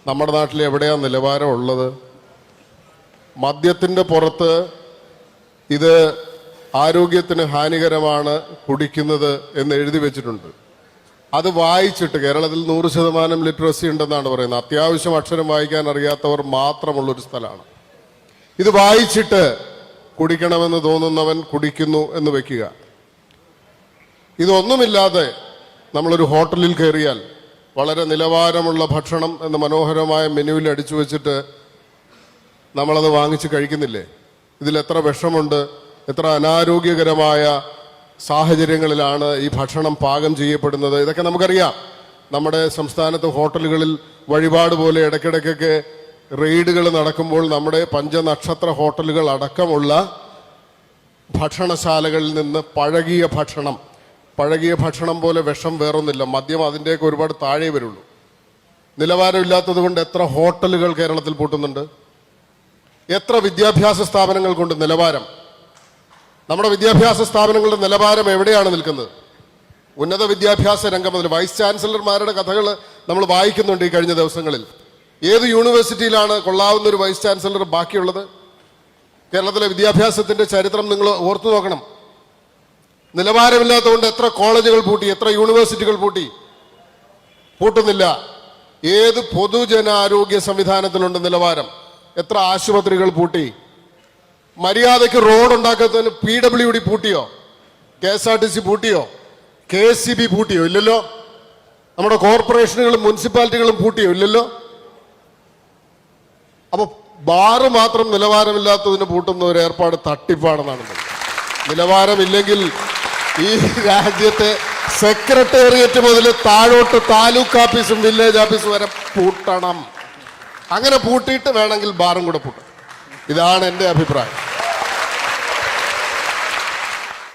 നമ്മുടെ നാട്ടിൽ എവിടെയാണ് നിലവാരം ഉള്ളത്? മദ്യത്തിൻ്റെ പുറത്ത് ഇത് ആരോഗ്യത്തിന് ഹാനികരമാണ് കുടിക്കുന്നത് എന്ന് എഴുതി വെച്ചിട്ടുണ്ട്. അത് വായിച്ചിട്ട് കേരളത്തിൽ 100% ലിറ്ററസി ഉണ്ടെന്നാണ് പറയുന്നത്. അത്യാവശ്യം അക്ഷരം വായിക്കാൻ അറിയാത്തവർ മാത്രമുള്ളൊരു സ്ഥലമാണ്. ഇത് വായിച്ചിട്ട് കുടിക്കണമെന്ന് തോന്നുന്നവൻ കുടിക്കുന്നു എന്ന് വെക്കുക. ഇതൊന്നുമില്ലാതെ നമ്മളൊരു ഹോട്ടലിൽ കയറിയാൽ വളരെ നിലവാരമുള്ള ഭക്ഷണം എന്ന് മനോഹരമായ മെനുവിൽ അടിച്ചു വെച്ചിട്ട് നമ്മളത് വാങ്ങിച്ച് കഴിക്കുന്നില്ലേ? ഇതിൽ എത്ര വിഷമുണ്ട്, എത്ര അനാരോഗ്യകരമായ സാഹചര്യങ്ങളിലാണ് ഈ ഭക്ഷണം പാകം ചെയ്യപ്പെടുന്നത്, ഇതൊക്കെ നമുക്കറിയാം. നമ്മുടെ സംസ്ഥാനത്ത് ഹോട്ടലുകളിൽ വഴിപാട് പോലെ ഇടയ്ക്കിടയ്ക്കൊക്കെ റെയ്ഡുകൾ നടക്കുമ്പോൾ നമ്മുടെ പഞ്ചനക്ഷത്ര ഹോട്ടലുകൾ അടക്കമുള്ള ഭക്ഷണശാലകളിൽ നിന്ന് പഴകിയ ഭക്ഷണം പോലെ വിഷം വേറൊന്നില്ല. മദ്യം അതിൻ്റെയൊക്കെ ഒരുപാട് താഴെ വരുള്ളൂ. നിലവാരമില്ലാത്തത് കൊണ്ട് എത്ര ഹോട്ടലുകൾ കേരളത്തിൽ പൂട്ടുന്നുണ്ട്? എത്ര വിദ്യാഭ്യാസ സ്ഥാപനങ്ങൾ കൊണ്ട് നിലവാരം? നമ്മുടെ വിദ്യാഭ്യാസ സ്ഥാപനങ്ങളുടെ നിലവാരം എവിടെയാണ് നിൽക്കുന്നത്? ഉന്നത വിദ്യാഭ്യാസ രംഗം മുതൽ വൈസ് ചാൻസലർമാരുടെ കഥകൾ നമ്മൾ വായിക്കുന്നുണ്ട് ഈ കഴിഞ്ഞ ദിവസങ്ങളിൽ. ഏത് യൂണിവേഴ്സിറ്റിയിലാണ് കൊള്ളാവുന്ന ഒരു വൈസ് ചാൻസലർ ബാക്കിയുള്ളത്? കേരളത്തിലെ വിദ്യാഭ്യാസത്തിന്റെ ചരിത്രം നിങ്ങൾ ഓർത്തു നോക്കണം. നിലവാരമില്ലാത്തതുകൊണ്ട് എത്ര കോളേജുകൾ പൂട്ടി, എത്ര യൂണിവേഴ്സിറ്റികൾ പൂട്ടുന്നില്ല. ഏത് പൊതുജനാരോഗ്യ സംവിധാനത്തിലുണ്ട് നിലവാരം? എത്ര ആശുപത്രികൾ പൂട്ടി? മര്യാദയ്ക്ക് റോഡ് ഉണ്ടാക്കുന്നതിന് PWD പൂട്ടിയോ? KSRTC പൂട്ടിയോ? KSCB പൂട്ടിയോ? ഇല്ലല്ലോ. നമ്മുടെ കോർപ്പറേഷനുകളും മുനിസിപ്പാലിറ്റികളും പൂട്ടിയോ? ഇല്ലല്ലോ. അപ്പൊ ബാറ് മാത്രം നിലവാരമില്ലാത്തതിന് പൂട്ടുന്ന ഒരു ഏർപ്പാട് തട്ടിപ്പാണെന്നാണ്. നിലവാരമില്ലെങ്കിൽ ഈ രാജ്യത്തെ സെക്രട്ടേറിയറ്റ് മുതൽ താഴോട്ട് താലൂക്ക് ഓഫീസും വില്ലേജ് ഓഫീസും വരെ പൂട്ടണം. അങ്ങനെ പൂട്ടിയിട്ട് വേണമെങ്കിൽ ബാറും കൂടെ പൂട്ടണം. ഇതാണ് എൻ്റെ അഭിപ്രായം.